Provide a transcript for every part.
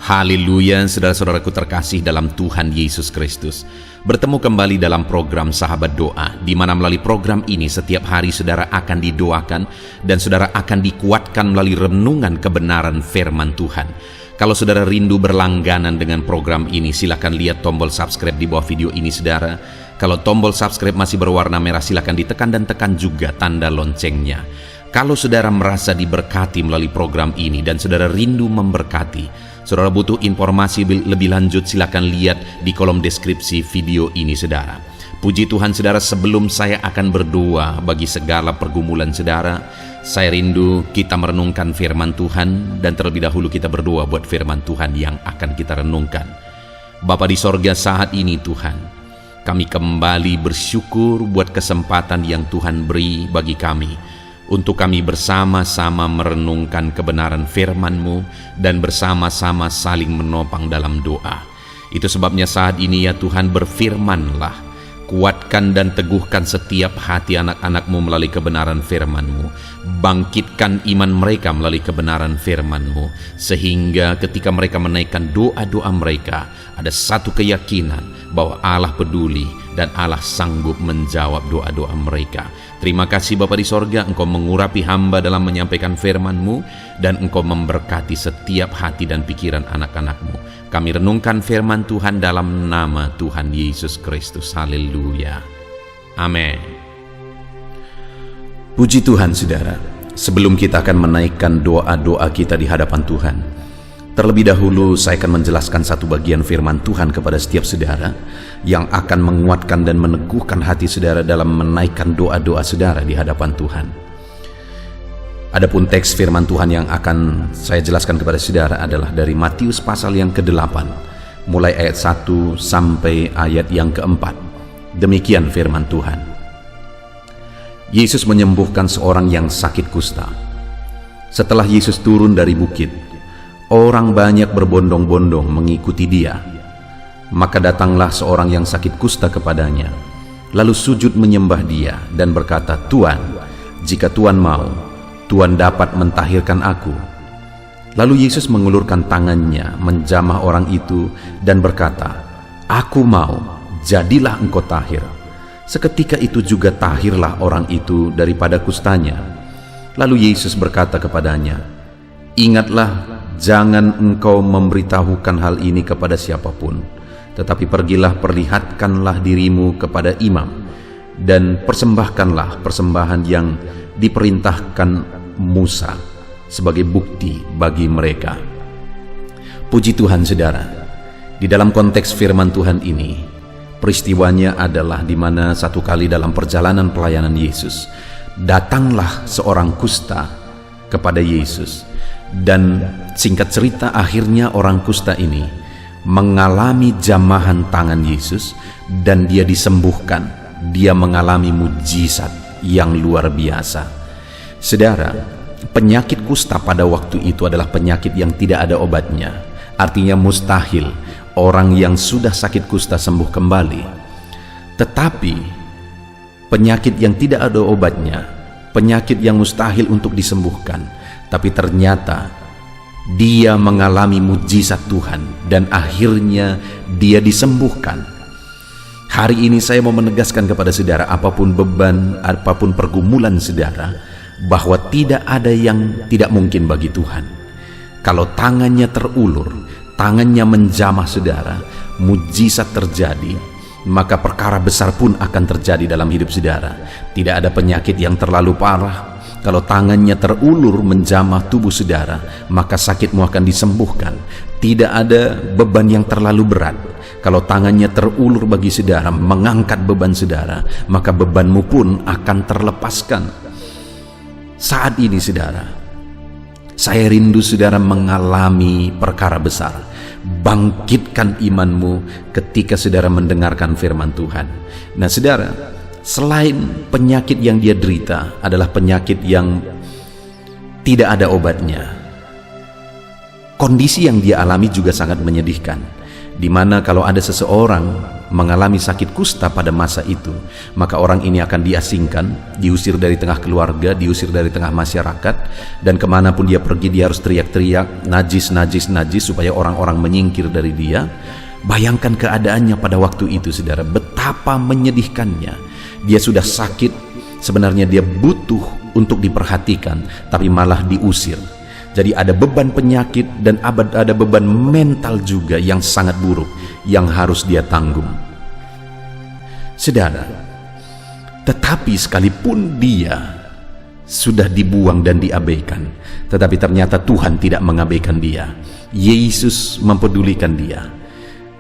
Haleluya, saudara-saudaraku terkasih dalam Tuhan Yesus Kristus. Bertemu kembali dalam program Sahabat Doa, di mana melalui program ini setiap hari saudara akan didoakan dan saudara akan dikuatkan melalui renungan kebenaran firman Tuhan. Kalau saudara rindu berlangganan dengan program ini, silakan lihat tombol subscribe di bawah video ini saudara. Kalau tombol subscribe masih berwarna merah, silakan ditekan dan tekan juga tanda loncengnya. Kalau saudara merasa diberkati melalui program ini dan saudara rindu memberkati, saudara butuh informasi lebih lanjut, silakan lihat di kolom deskripsi video ini saudara. Puji Tuhan saudara, sebelum saya akan berdoa bagi segala pergumulan saudara, saya rindu kita merenungkan firman Tuhan, dan terlebih dahulu kita berdoa buat firman Tuhan yang akan kita renungkan. Bapa di sorga, saat ini Tuhan, kami kembali bersyukur buat kesempatan yang Tuhan beri bagi kami untuk kami bersama-sama merenungkan kebenaran firman-Mu dan bersama-sama saling menopang dalam doa. Itu sebabnya saat ini ya Tuhan, berfirman-Lah, kuatkan dan teguhkan setiap hati anak-anak-Mu melalui kebenaran firman-Mu. Bangkitkan iman mereka melalui kebenaran firman-Mu, sehingga ketika mereka menaikkan doa-doa mereka, ada satu keyakinan bahwa Allah peduli dan Allah sanggup menjawab doa-doa mereka. Terima kasih Bapa di sorga, Engkau mengurapi hamba dalam menyampaikan firman-Mu, dan Engkau memberkati setiap hati dan pikiran anak-anak-Mu. Kami renungkan firman Tuhan dalam nama Tuhan Yesus Kristus. Haleluya. Amin. Puji Tuhan saudara, sebelum kita akan menaikkan doa-doa kita di hadapan Tuhan, terlebih dahulu saya akan menjelaskan satu bagian firman Tuhan kepada setiap saudara yang akan menguatkan dan meneguhkan hati saudara dalam menaikkan doa-doa saudara di hadapan Tuhan. Adapun teks firman Tuhan yang akan saya jelaskan kepada saudara adalah dari Matius pasal yang ke-8, mulai ayat 1 sampai ayat yang ke-4. Demikian firman Tuhan. Yesus menyembuhkan seorang yang sakit kusta. Setelah Yesus turun dari bukit, orang banyak berbondong-bondong mengikuti dia. Maka datanglah seorang yang sakit kusta kepadanya, lalu sujud menyembah dia dan berkata, "Tuan, jika Tuan mau, Tuan dapat mentahirkan aku." Lalu Yesus mengulurkan tangannya menjamah orang itu dan berkata, "Aku mau, jadilah engkau tahir." Seketika itu juga tahirlah orang itu daripada kustanya. Lalu Yesus berkata kepadanya, "Ingatlah, jangan engkau memberitahukan hal ini kepada siapapun, tetapi pergilah perlihatkanlah dirimu kepada imam, dan persembahkanlah persembahan yang diperintahkan Musa sebagai bukti bagi mereka." Puji Tuhan saudara, di dalam konteks firman Tuhan ini, peristiwanya adalah di mana satu kali dalam perjalanan pelayanan Yesus, datanglah seorang kusta kepada Yesus. Dan singkat cerita, akhirnya orang kusta ini mengalami jamahan tangan Yesus dan dia disembuhkan. Dia mengalami mujizat yang luar biasa. Saudara, penyakit kusta pada waktu itu adalah penyakit yang tidak ada obatnya. Artinya mustahil orang yang sudah sakit kusta sembuh kembali. Tetapi penyakit yang tidak ada obatnya, penyakit yang mustahil untuk disembuhkan, tapi ternyata dia mengalami mujizat Tuhan dan akhirnya dia disembuhkan. Hari ini saya mau menegaskan kepada saudara, apapun beban, apapun pergumulan saudara, bahwa tidak ada yang tidak mungkin bagi Tuhan. Kalau tangannya terulur, tangannya menjamah saudara, mujizat terjadi, maka perkara besar pun akan terjadi dalam hidup saudara. Tidak ada penyakit yang terlalu parah. Kalau tangannya terulur menjamah tubuh saudara, maka sakitmu akan disembuhkan. Tidak ada beban yang terlalu berat. Kalau tangannya terulur bagi saudara mengangkat beban saudara, maka bebanmu pun akan terlepaskan. Saat ini saudara, saya rindu saudara mengalami perkara besar. Bangkitkan imanmu ketika saudara mendengarkan firman Tuhan. Nah saudara, selain penyakit yang dia derita adalah penyakit yang tidak ada obatnya, kondisi yang dia alami juga sangat menyedihkan. di mana kalau ada seseorang mengalami sakit kusta pada masa itu, maka orang ini akan diasingkan, diusir dari tengah keluarga, diusir dari tengah masyarakat, dan kemanapun dia pergi dia harus teriak-teriak najis, najis, najis, supaya orang-orang menyingkir dari dia. Bayangkan keadaannya pada waktu itu, saudara, betapa menyedihkannya. Dia sudah sakit, sebenarnya dia butuh untuk diperhatikan, tapi malah diusir. Jadi ada beban penyakit dan ada beban mental juga yang sangat buruk yang harus dia tanggung. Saudara, tetapi sekalipun dia sudah dibuang dan diabaikan, tetapi ternyata Tuhan tidak mengabaikan dia. Yesus mempedulikan dia.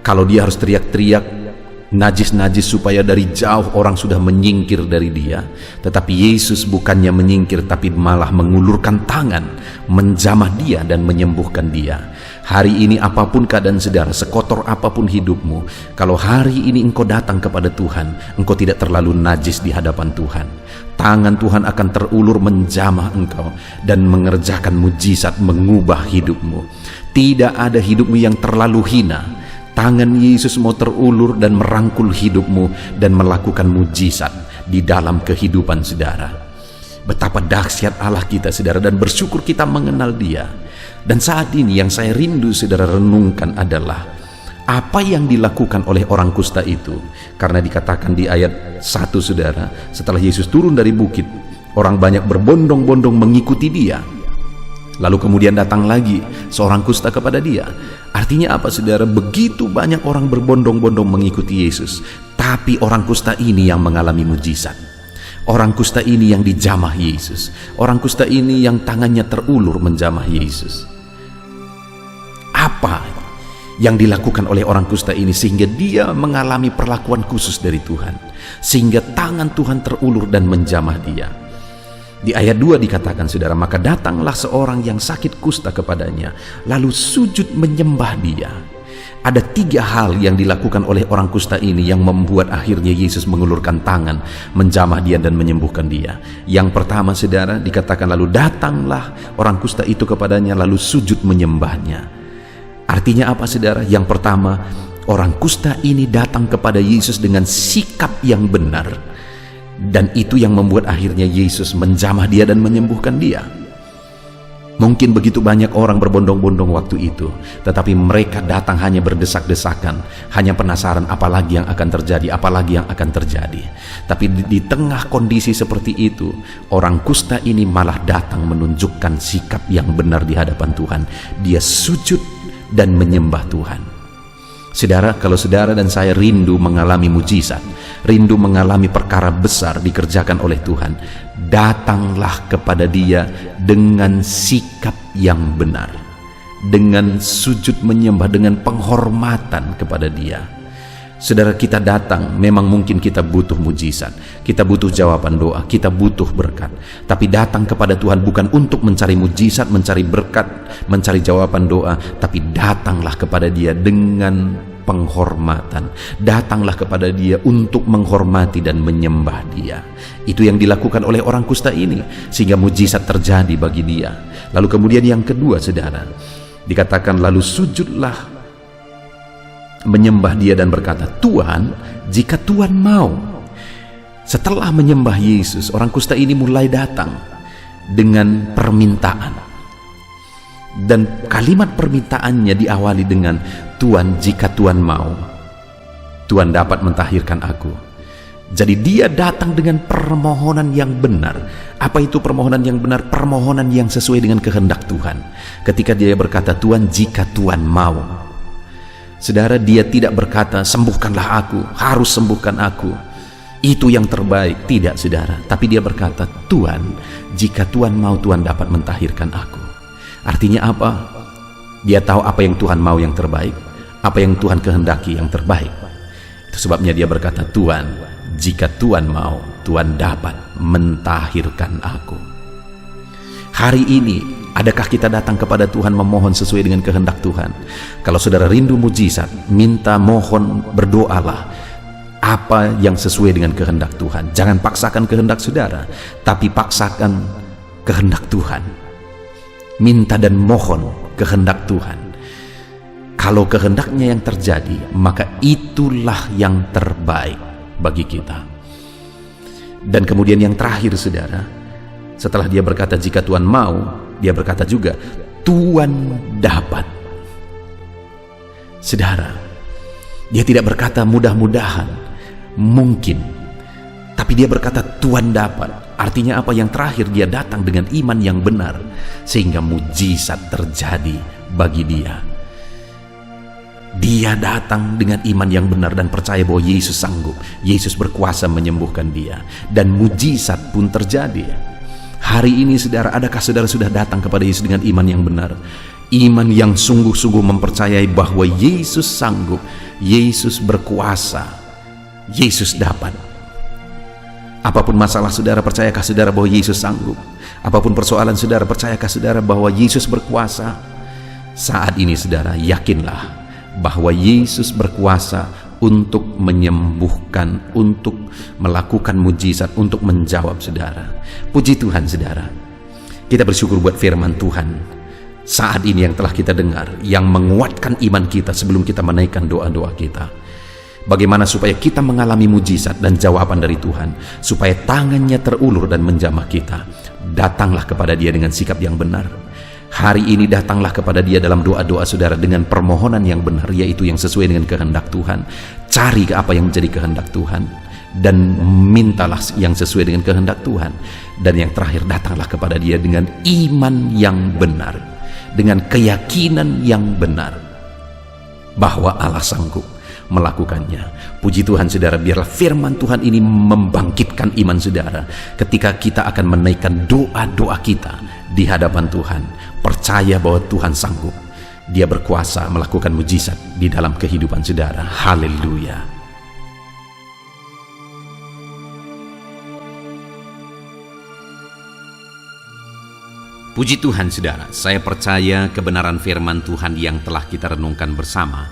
Kalau dia harus teriak-teriak najis-najis supaya dari jauh orang sudah menyingkir dari dia, tetapi Yesus bukannya menyingkir, tapi malah mengulurkan tangan, menjamah dia dan menyembuhkan dia. Hari ini apapun keadaan saudara, sekotor apapun hidupmu, kalau hari ini engkau datang kepada Tuhan, engkau tidak terlalu najis di hadapan Tuhan. Tangan Tuhan akan terulur menjamah engkau dan mengerjakan mujizat, mengubah hidupmu. Tidak ada hidupmu yang terlalu hina. Tangan Yesus mau terulur dan merangkul hidupmu dan melakukan mujizat di dalam kehidupan saudara. Betapa dahsyat Allah kita, saudara, dan bersyukur kita mengenal Dia. Dan saat ini yang saya rindu saudara renungkan adalah apa yang dilakukan oleh orang kusta itu. Karena dikatakan di ayat 1, saudara, setelah Yesus turun dari bukit, orang banyak berbondong-bondong mengikuti Dia. Lalu kemudian datang lagi seorang kusta kepada dia. Artinya apa, saudara? Begitu banyak orang berbondong-bondong mengikuti Yesus, tapi orang kusta ini yang mengalami mujizat. Orang kusta ini yang dijamah Yesus. Orang kusta ini yang tangannya terulur menjamah Yesus. Apa yang dilakukan oleh orang kusta ini sehingga dia mengalami perlakuan khusus dari Tuhan, sehingga tangan Tuhan terulur dan menjamah dia? Di ayat 2 dikatakan, saudara, maka datanglah seorang yang sakit kusta kepadanya, lalu sujud menyembah dia. Ada 3 hal yang dilakukan oleh orang kusta ini yang membuat akhirnya Yesus mengulurkan tangan, menjamah dia dan menyembuhkan dia. Yang pertama, saudara, dikatakan lalu datanglah orang kusta itu kepadanya, lalu sujud menyembahnya. Artinya apa, saudara? Yang pertama, orang kusta ini datang kepada Yesus dengan sikap yang benar. Dan itu yang membuat akhirnya Yesus menjamah dia dan menyembuhkan dia. Mungkin begitu banyak orang berbondong-bondong waktu itu, tetapi mereka datang hanya berdesak-desakan, hanya penasaran apalagi yang akan terjadi, apalagi yang akan terjadi. Tapi di tengah kondisi seperti itu, orang kusta ini malah datang menunjukkan sikap yang benar di hadapan Tuhan. Dia sujud dan menyembah Tuhan. Saudara, kalau saudara dan saya rindu mengalami mujizat, rindu mengalami perkara besar dikerjakan oleh Tuhan, datanglah kepada Dia dengan sikap yang benar, dengan sujud menyembah, dengan penghormatan kepada Dia. Saudara, kita datang, memang mungkin kita butuh mujizat, kita butuh jawaban doa, kita butuh berkat. Tapi datang kepada Tuhan bukan untuk mencari mujizat, mencari berkat, mencari jawaban doa, tapi datanglah kepada Dia dengan penghormatan. Datanglah kepada Dia untuk menghormati dan menyembah Dia. Itu yang dilakukan oleh orang kusta ini, sehingga mujizat terjadi bagi dia. Lalu kemudian yang kedua, saudara, dikatakan lalu sujudlah menyembah dia dan berkata, Tuhan, jika Tuhan mau. Setelah menyembah Yesus, orang kusta ini mulai datang dengan permintaan. Dan kalimat permintaannya diawali dengan, Tuhan, jika Tuhan mau, Tuhan dapat mentahirkan aku. Jadi dia datang dengan permohonan yang benar. Apa itu permohonan yang benar? Permohonan yang sesuai dengan kehendak Tuhan. Ketika dia berkata, Tuhan, jika Tuhan mau. Saudara, dia tidak berkata, sembuhkanlah aku, harus sembuhkan aku, itu yang terbaik. Tidak, saudara. Tapi dia berkata, Tuhan, jika Tuhan mau, Tuhan dapat mentahirkan aku. Artinya apa? Dia tahu apa yang Tuhan mau yang terbaik, apa yang Tuhan kehendaki yang terbaik. Itu sebabnya dia berkata, Tuhan, jika Tuhan mau, Tuhan dapat mentahirkan aku. Hari ini, adakah kita datang kepada Tuhan memohon sesuai dengan kehendak Tuhan? Kalau saudara rindu mujizat, minta, mohon, berdoalah apa yang sesuai dengan kehendak Tuhan. Jangan paksakan kehendak saudara, tapi paksakan kehendak Tuhan. Minta dan mohon kehendak Tuhan. Kalau kehendaknya yang terjadi, maka itulah yang terbaik bagi kita. Dan kemudian yang terakhir, saudara, setelah dia berkata jika Tuhan mau, dia berkata juga Tuhan dapat. Saudara, dia tidak berkata mudah-mudahan, mungkin, tapi dia berkata Tuhan dapat. Artinya apa? Yang terakhir, dia datang dengan iman yang benar sehingga mujizat terjadi bagi dia. Dia datang dengan iman yang benar dan percaya bahwa Yesus sanggup, Yesus berkuasa menyembuhkan dia, dan mujizat pun terjadi. Hari ini, saudara, adakah saudara sudah datang kepada Yesus dengan iman yang benar? Iman yang sungguh-sungguh mempercayai bahwa Yesus sanggup, Yesus berkuasa, Yesus dapat. Apapun masalah saudara, percayakah saudara bahwa Yesus sanggup? Apapun persoalan saudara, percayakah saudara bahwa Yesus berkuasa? Saat ini, saudara, yakinlah bahwa Yesus berkuasa untuk menyembuhkan, untuk melakukan mujizat, untuk menjawab saudara. Puji Tuhan, saudara. Kita bersyukur buat firman Tuhan saat ini yang telah kita dengar, yang menguatkan iman kita sebelum kita menaikkan doa-doa kita. Bagaimana supaya kita mengalami mujizat dan jawaban dari Tuhan, supaya tangannya terulur dan menjamah kita. Datanglah kepada Dia dengan sikap yang benar. Hari ini datanglah kepada Dia dalam doa-doa saudara dengan permohonan yang benar, yaitu yang sesuai dengan kehendak Tuhan. Cari apa yang menjadi kehendak Tuhan dan mintalah yang sesuai dengan kehendak Tuhan. Dan yang terakhir, datanglah kepada Dia dengan iman yang benar, dengan keyakinan yang benar bahwa Allah sanggup melakukannya. Puji Tuhan, saudara, biarlah firman Tuhan ini membangkitkan iman saudara ketika kita akan menaikkan doa-doa kita di hadapan Tuhan. Percaya bahwa Tuhan sanggup, Dia berkuasa melakukan mujizat di dalam kehidupan saudara. Haleluya. Puji Tuhan, saudara, saya percaya kebenaran firman Tuhan yang telah kita renungkan bersama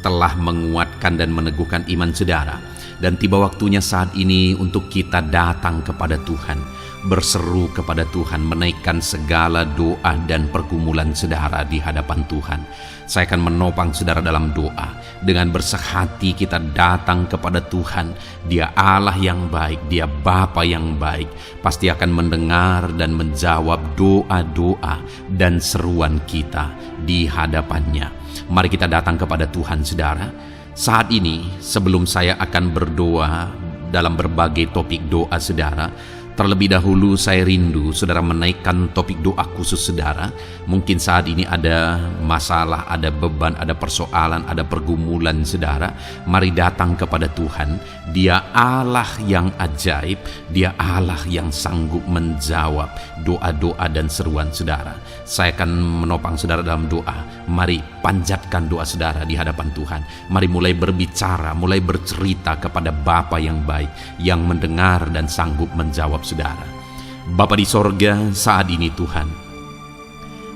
telah menguatkan dan meneguhkan iman saudara. Dan tiba waktunya saat ini untuk kita datang kepada Tuhan, berseru kepada Tuhan, menaikkan segala doa dan pergumulan saudara di hadapan Tuhan. Saya akan menopang saudara dalam doa. Dengan bersehati kita datang kepada Tuhan. Dia Allah yang baik, Dia Bapa yang baik, pasti akan mendengar dan menjawab doa-doa dan seruan kita di hadapannya. Mari kita datang kepada Tuhan, saudara. Saat ini, sebelum saya akan berdoa dalam berbagai topik doa saudara, terlebih dahulu saya rindu saudara menaikkan topik doa khusus saudara. Mungkin saat ini ada masalah, ada beban, ada persoalan, ada pergumulan saudara. Mari datang kepada Tuhan. Dia Allah yang ajaib, Dia Allah yang sanggup menjawab doa-doa dan seruan saudara. Saya akan menopang saudara dalam doa. Mari panjatkan doa saudara di hadapan Tuhan. Mari mulai berbicara, mulai bercerita kepada Bapa yang baik, yang mendengar dan sanggup menjawab saudara. Bapa di sorga, saat ini Tuhan,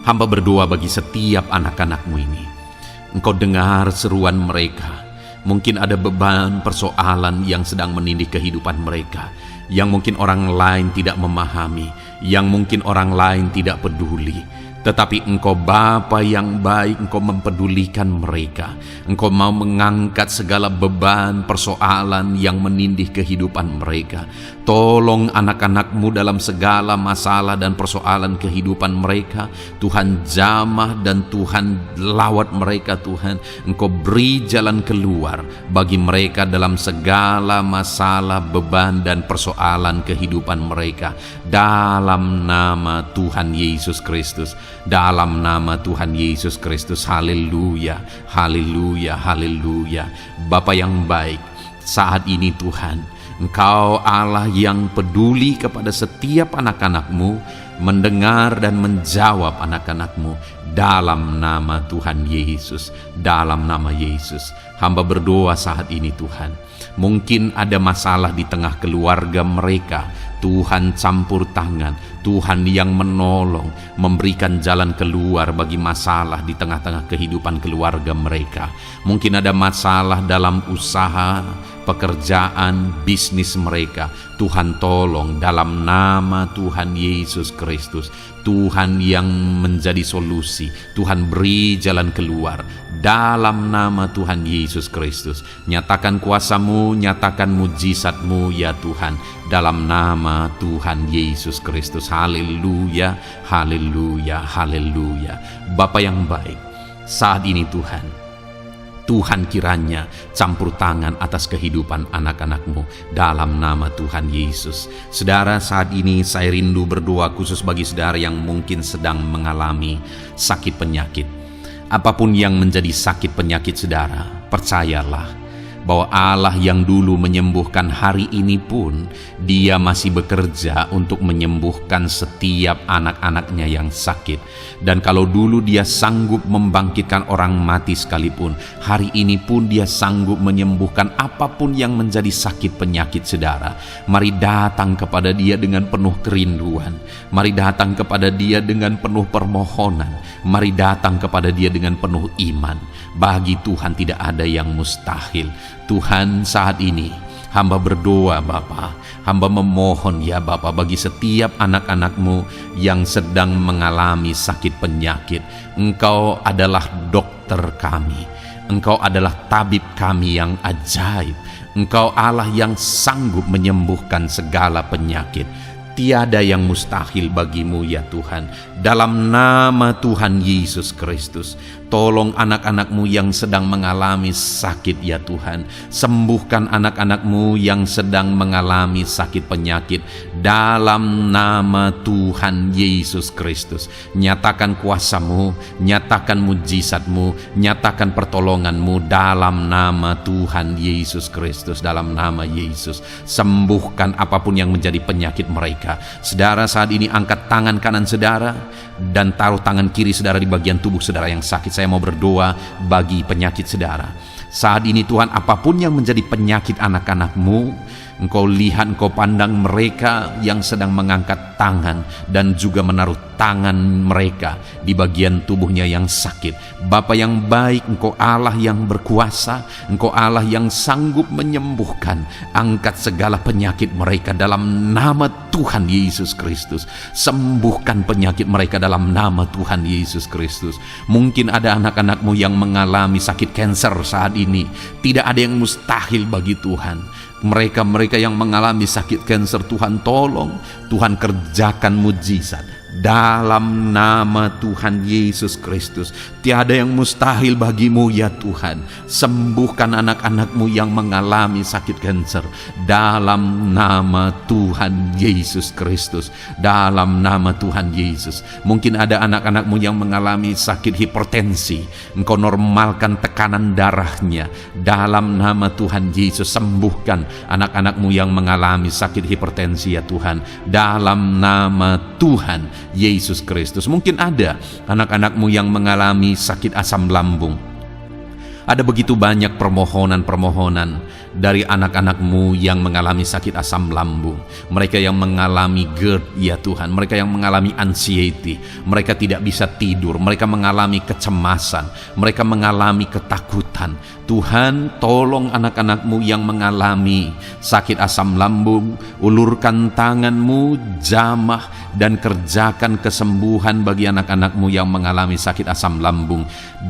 hamba berdoa bagi setiap anak-anak-Mu ini. Engkau dengar seruan mereka. Mungkin ada beban, persoalan yang sedang menindih kehidupan mereka, yang mungkin orang lain tidak memahami, yang mungkin orang lain tidak peduli. Tetapi Engkau Bapa yang baik, Engkau mempedulikan mereka. Engkau mau mengangkat segala beban, persoalan yang menindih kehidupan mereka. Tolong anak-anak-Mu dalam segala masalah dan persoalan kehidupan mereka. Tuhan jamah dan Tuhan lawat mereka Tuhan. Engkau beri jalan keluar bagi mereka dalam segala masalah, beban dan persoalan kehidupan mereka. Dalam nama Tuhan Yesus Kristus. Dalam nama Tuhan Yesus Kristus. Haleluya, haleluya, haleluya. Bapa yang baik, saat ini Tuhan, Engkau Allah yang peduli kepada setiap anak-anak-Mu, mendengar dan menjawab anak-anak-Mu. Dalam nama Tuhan Yesus, dalam nama Yesus, hamba berdoa saat ini Tuhan. Mungkin ada masalah di tengah keluarga mereka. Tuhan campur tangan, Tuhan yang menolong, memberikan jalan keluar bagi masalah di tengah-tengah kehidupan keluarga mereka. Mungkin ada masalah dalam usaha, pekerjaan, bisnis mereka. Tuhan tolong dalam nama Tuhan Yesus Kristus. Tuhan yang menjadi solusi. Tuhan beri jalan keluar dalam nama Tuhan Yesus Kristus. Nyatakan kuasa-Mu, nyatakan mujizat-Mu ya Tuhan, dalam nama Tuhan Yesus Kristus. Haleluya, haleluya, haleluya. Bapa yang baik, saat ini Tuhan kiranya campur tangan atas kehidupan anak-anak-Mu dalam nama Tuhan Yesus. Saudara, saat ini saya rindu berdoa khusus bagi saudara yang mungkin sedang mengalami sakit penyakit. Apapun yang menjadi sakit penyakit saudara, percayalah bahwa Allah yang dulu menyembuhkan hari ini pun Dia masih bekerja untuk menyembuhkan setiap anak-anaknya yang sakit. Dan kalau dulu Dia sanggup membangkitkan orang mati sekalipun, hari ini pun Dia sanggup menyembuhkan apapun yang menjadi sakit penyakit saudara. Mari datang kepada Dia dengan penuh kerinduan. Mari datang kepada Dia dengan penuh permohonan. Mari datang kepada Dia dengan penuh iman. Bagi Tuhan tidak ada yang mustahil. Tuhan, saat ini hamba berdoa Bapa, hamba memohon ya Bapa, bagi setiap anak-anak-Mu yang sedang mengalami sakit penyakit. Engkau adalah dokter kami, Engkau adalah tabib kami yang ajaib. Engkau Allah yang sanggup menyembuhkan segala penyakit. Tiada yang mustahil bagi-Mu ya Tuhan. Dalam nama Tuhan Yesus Kristus, tolong anak-anak-Mu yang sedang mengalami sakit ya Tuhan. Sembuhkan anak-anak-Mu yang sedang mengalami sakit penyakit. Dalam nama Tuhan Yesus Kristus, nyatakan kuasa-Mu, nyatakan mujizat-Mu, nyatakan pertolongan-Mu dalam nama Tuhan Yesus Kristus. Dalam nama Yesus, sembuhkan apapun yang menjadi penyakit mereka. Saudara, saat ini angkat tangan kanan saudara dan taruh tangan kiri saudara di bagian tubuh saudara yang sakit. Saya mau berdoa bagi penyakit saudara. Saat ini Tuhan, apapun yang menjadi penyakit anak-anak-Mu, Engkau lihat, Engkau pandang mereka yang sedang mengangkat tangan dan juga menaruh tangan mereka di bagian tubuhnya yang sakit. Bapa yang baik, Engkau Allah yang berkuasa, Engkau Allah yang sanggup menyembuhkan. Angkat segala penyakit mereka dalam nama Tuhan Yesus Kristus. Sembuhkan penyakit mereka dalam nama Tuhan Yesus Kristus. Mungkin ada anak-anak-Mu yang mengalami sakit kanker saat ini. Tidak ada yang mustahil bagi Tuhan. Mereka yang mengalami sakit kanker, Tuhan tolong, Tuhan kerjakan mujizat dalam nama Tuhan Yesus Kristus. Tiada yang mustahil bagi-Mu ya Tuhan. Sembuhkan anak-anak-Mu yang mengalami sakit kanker dalam nama Tuhan Yesus Kristus. Dalam nama Tuhan Yesus. Mungkin ada anak-anak-Mu yang mengalami sakit hipertensi. Engkau normalkan tekanan darahnya dalam nama Tuhan Yesus. Sembuhkan anak-anak-Mu yang mengalami sakit hipertensi ya Tuhan, dalam nama Tuhan Yesus Kristus. Mungkin ada anak-anak-Mu yang mengalami sakit asam lambung. Ada begitu banyak permohonan-permohonan dari anak-anak-Mu yang mengalami sakit asam lambung. Mereka yang mengalami GERD ya Tuhan. Mereka yang mengalami anxiety. Mereka tidak bisa tidur. Mereka mengalami kecemasan. Mereka mengalami ketakutan. Tuhan, tolong anak-anak-Mu yang mengalami sakit asam lambung. Ulurkan tangan-Mu, jamah dan kerjakan kesembuhan bagi anak-anak-Mu yang mengalami sakit asam lambung.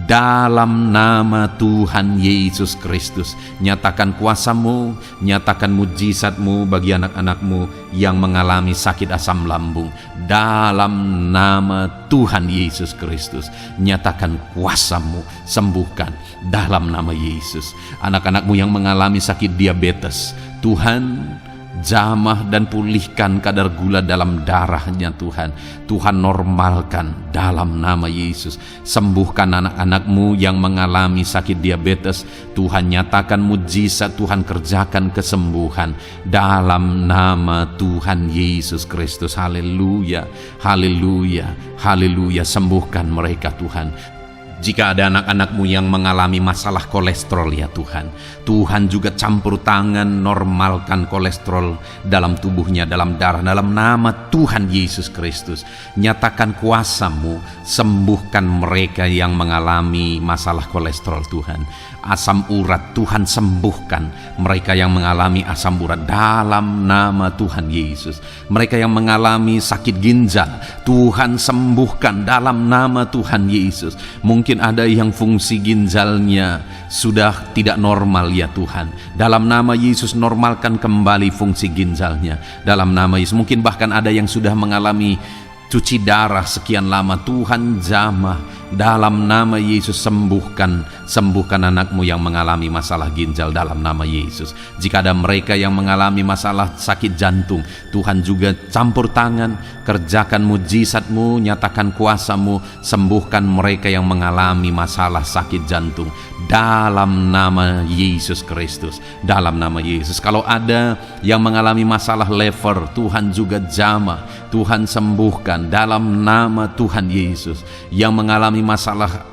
Dalam nama Tuhan Yesus Kristus, nyatakan kuasa-Mu, nyatakan mujizat-Mu bagi anak-anak-Mu yang mengalami sakit asam lambung. Dalam nama Tuhan Yesus Kristus, nyatakan kuasa-Mu, sembuhkan dalam nama Yesus. Anak-anak-Mu yang mengalami sakit diabetes, Tuhan, jamah dan pulihkan kadar gula dalam darahnya Tuhan. Tuhan normalkan dalam nama Yesus. Sembuhkan anak-anak-Mu yang mengalami sakit diabetes. Tuhan nyatakan mujizat, Tuhan kerjakan kesembuhan dalam nama Tuhan Yesus Kristus. Haleluya, haleluya, haleluya. Sembuhkan mereka Tuhan. Jika ada anak-anak-Mu yang mengalami masalah kolesterol ya Tuhan, Tuhan juga campur tangan, normalkan kolesterol dalam tubuhnya, dalam darah, dalam nama Tuhan Yesus Kristus. Nyatakan kuasa-Mu, sembuhkan mereka yang mengalami masalah kolesterol Tuhan. asam urat, Tuhan sembuhkan mereka yang mengalami asam urat dalam nama Tuhan Yesus. Mereka yang mengalami sakit ginjal, Tuhan sembuhkan dalam nama Tuhan Yesus. Mungkin ada yang fungsi ginjalnya sudah tidak normal ya Tuhan, dalam nama Yesus normalkan kembali fungsi ginjalnya dalam nama Yesus. Mungkin bahkan ada yang sudah mengalami cuci darah sekian lama, Tuhan jamah dalam nama Yesus. Sembuhkan anakmu yang mengalami masalah ginjal dalam nama Yesus. Jika ada mereka yang mengalami masalah sakit jantung, Tuhan juga campur tangan, kerjakan mujizatmu, nyatakan kuasamu, sembuhkan mereka yang mengalami masalah sakit jantung dalam nama Yesus Kristus, dalam nama Yesus. Kalau ada yang mengalami masalah lever, Tuhan juga jamah, Tuhan sembuhkan dalam nama Tuhan Yesus. Yang mengalami masalah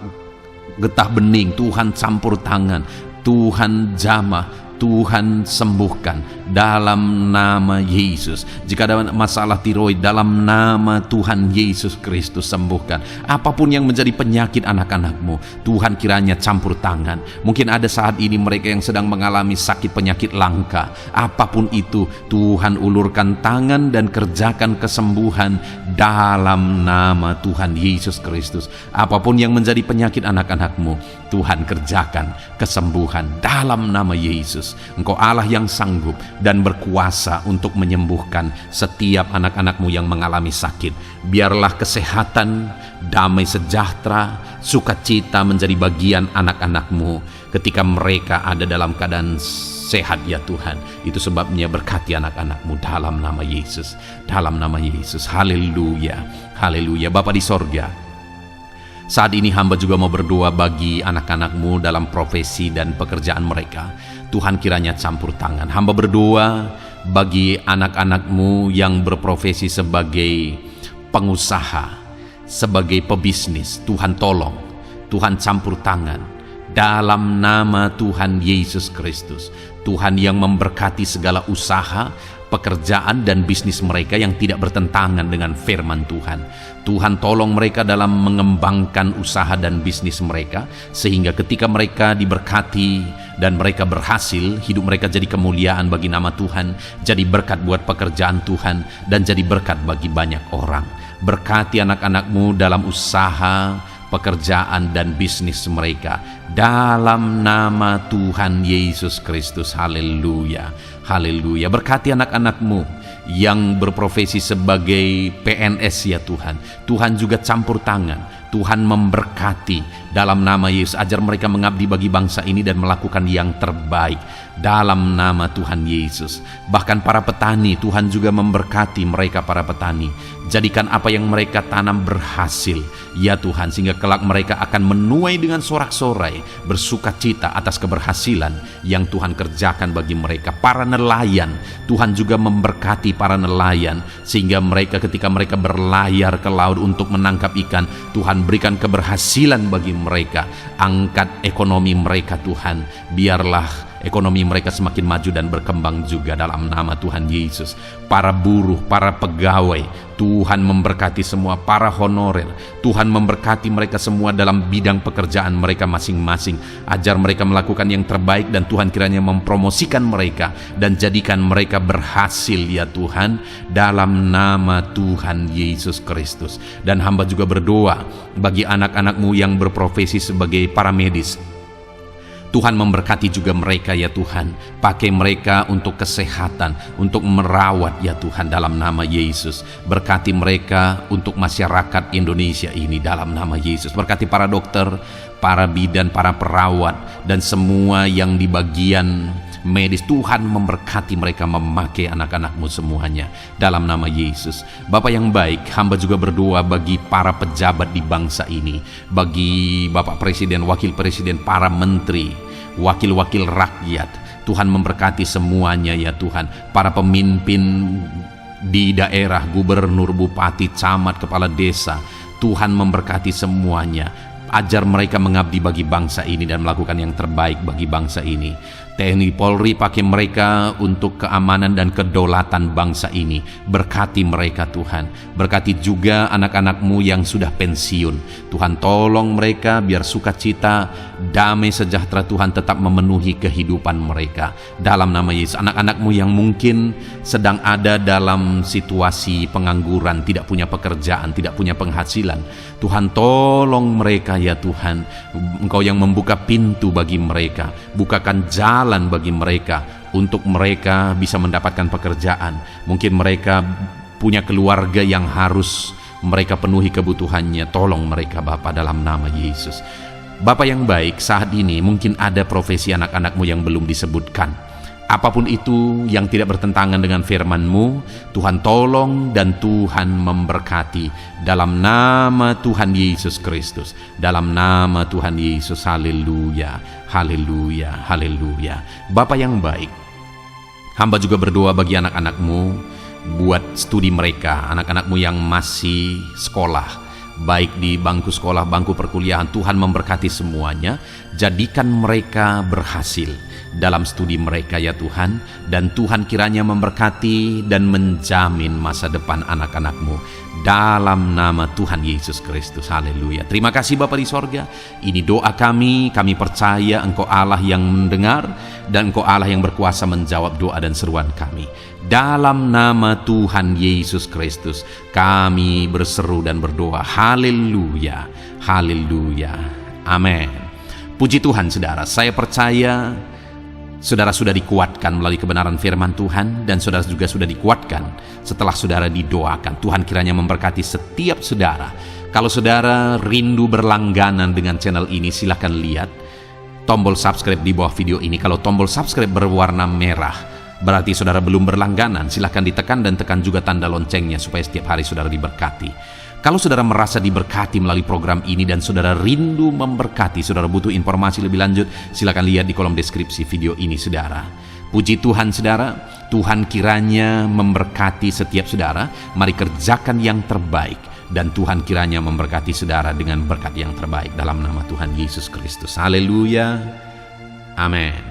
getah bening, Tuhan campur tangan, Tuhan jamah, Tuhan sembuhkan dalam nama Yesus. Jika ada masalah tiroid, dalam nama Tuhan Yesus Kristus sembuhkan. Apapun yang menjadi penyakit anak-anakmu, Tuhan kiranya campur tangan. Mungkin ada saat ini mereka yang sedang mengalami sakit penyakit langka. Apapun itu, Tuhan ulurkan tangan dan kerjakan kesembuhan dalam nama Tuhan Yesus Kristus. Apapun yang menjadi penyakit anak-anakmu, Tuhan kerjakan kesembuhan dalam nama Yesus. Engkau Allah yang sanggup dan berkuasa untuk menyembuhkan setiap anak-anakmu yang mengalami sakit. Biarlah kesehatan, damai sejahtera, sukacita menjadi bagian anak-anakmu ketika mereka ada dalam keadaan sehat ya Tuhan. Itu sebabnya berkati anak-anakmu dalam nama Yesus, dalam nama Yesus. Haleluya, haleluya. Bapa di sorga, saat ini hamba juga mau berdoa bagi anak-anakmu dalam profesi dan pekerjaan mereka. Tuhan kiranya campur tangan. Hamba berdoa bagi anak-anakmu yang berprofesi sebagai pengusaha, sebagai pebisnis. Tuhan tolong, Tuhan campur tangan dalam nama Tuhan Yesus Kristus. Tuhan yang memberkati segala usaha, pekerjaan dan bisnis mereka yang tidak bertentangan dengan firman Tuhan. Tuhan tolong mereka dalam mengembangkan usaha dan bisnis mereka, sehingga ketika mereka diberkati dan mereka berhasil, hidup mereka jadi kemuliaan bagi nama Tuhan, jadi berkat buat pekerjaan Tuhan, dan jadi berkat bagi banyak orang. Berkati anak-anakmu dalam usaha, pekerjaan dan bisnis mereka dalam nama Tuhan Yesus Kristus. Haleluya, haleluya. Berkati anak-anakmu yang berprofesi sebagai PNS ya Tuhan. Tuhan juga campur tangan, Tuhan memberkati dalam nama Yesus. Ajar mereka mengabdi bagi bangsa ini dan melakukan yang terbaik dalam nama Tuhan Yesus. Bahkan para petani, Tuhan juga memberkati mereka para petani. Jadikan apa yang mereka tanam berhasil ya Tuhan, sehingga kelak mereka akan menuai dengan sorak-sorai, bersuka cita atas keberhasilan yang Tuhan kerjakan bagi mereka. Para nelayan, Tuhan juga memberkati para nelayan, sehingga mereka ketika mereka berlayar ke laut untuk menangkap ikan, Tuhan berikan keberhasilan bagi mereka. Angkat ekonomi mereka Tuhan, biarlah ekonomi mereka semakin maju dan berkembang juga dalam nama Tuhan Yesus. Para buruh, para pegawai, Tuhan memberkati semua. Para honorer, Tuhan memberkati mereka semua dalam bidang pekerjaan mereka masing-masing. Ajar mereka melakukan yang terbaik, dan Tuhan kiranya mempromosikan mereka dan jadikan mereka berhasil ya Tuhan, dalam nama Tuhan Yesus Kristus. Dan hamba juga berdoa bagi anak-anakmu yang berprofesi sebagai para medis. Tuhan memberkati juga mereka ya Tuhan. Pakai mereka untuk kesehatan, untuk merawat ya Tuhan, dalam nama Yesus. Berkati mereka untuk masyarakat Indonesia ini dalam nama Yesus. Berkati para dokter, para bidan, para perawat, dan semua yang di bagian medis. Tuhan memberkati mereka, memakai anak-anakmu semuanya dalam nama Yesus. Bapa yang baik, hamba juga berdoa bagi para pejabat di bangsa ini, bagi Bapak Presiden, Wakil Presiden, para menteri, wakil-wakil rakyat. Tuhan memberkati semuanya ya Tuhan. Para pemimpin di daerah, gubernur, bupati, camat, kepala desa, Tuhan memberkati semuanya. Ajar mereka mengabdi bagi bangsa ini dan melakukan yang terbaik bagi bangsa ini. TNI Polri, pakai mereka untuk keamanan dan kedaulatan bangsa ini. Berkati mereka Tuhan. Berkati juga anak-anak-Mu yang sudah pensiun. Tuhan, tolong mereka biar sukacita, damai sejahtera Tuhan tetap memenuhi kehidupan mereka. Dalam nama Yesus, anak-anak-Mu yang mungkin sedang ada dalam situasi pengangguran, tidak punya pekerjaan, tidak punya penghasilan, Tuhan tolong mereka ya Tuhan. Engkau yang membuka pintu bagi mereka, bukakan jalan bagi mereka untuk mereka bisa mendapatkan pekerjaan. Mungkin mereka punya keluarga yang harus mereka penuhi kebutuhannya. Tolong mereka Bapa dalam nama Yesus. Bapa yang baik, saat ini mungkin ada profesi anak-anak-Mu yang belum disebutkan. Apapun itu yang tidak bertentangan dengan firman-Mu, Tuhan tolong dan Tuhan memberkati. Dalam nama Tuhan Yesus Kristus. Dalam nama Tuhan Yesus. Haleluya, haleluya, haleluya. Bapa yang baik, hamba juga berdoa bagi anak-anak-Mu, buat studi mereka, anak-anak-Mu yang masih sekolah, baik di bangku sekolah, bangku perkuliahan. Tuhan memberkati semuanya, jadikan mereka berhasil dalam studi mereka ya Tuhan, dan Tuhan kiranya memberkati dan menjamin masa depan anak-anak-Mu dalam nama Tuhan Yesus Kristus. Haleluya. Terima kasih Bapa di sorga. Ini doa kami percaya Engkau Allah yang mendengar dan Engkau Allah yang berkuasa menjawab doa dan seruan kami. Dalam nama Tuhan Yesus Kristus kami berseru dan berdoa. Haleluya, haleluya, amin. Puji Tuhan saudara, saya percaya saudara sudah dikuatkan melalui kebenaran firman Tuhan, dan saudara juga sudah dikuatkan setelah saudara didoakan. Tuhan kiranya memberkati setiap saudara. Kalau saudara rindu berlangganan dengan channel ini, silahkan lihat tombol subscribe di bawah video ini. Kalau tombol subscribe berwarna merah, berarti saudara belum berlangganan. Silahkan ditekan dan tekan juga tanda loncengnya supaya setiap hari saudara diberkati. Kalau saudara merasa diberkati melalui program ini dan saudara rindu memberkati, saudara butuh informasi lebih lanjut, silakan lihat di kolom deskripsi video ini saudara. Puji Tuhan saudara, Tuhan kiranya memberkati setiap saudara. Mari kerjakan yang terbaik, dan Tuhan kiranya memberkati saudara dengan berkat yang terbaik dalam nama Tuhan Yesus Kristus. Haleluya, amin.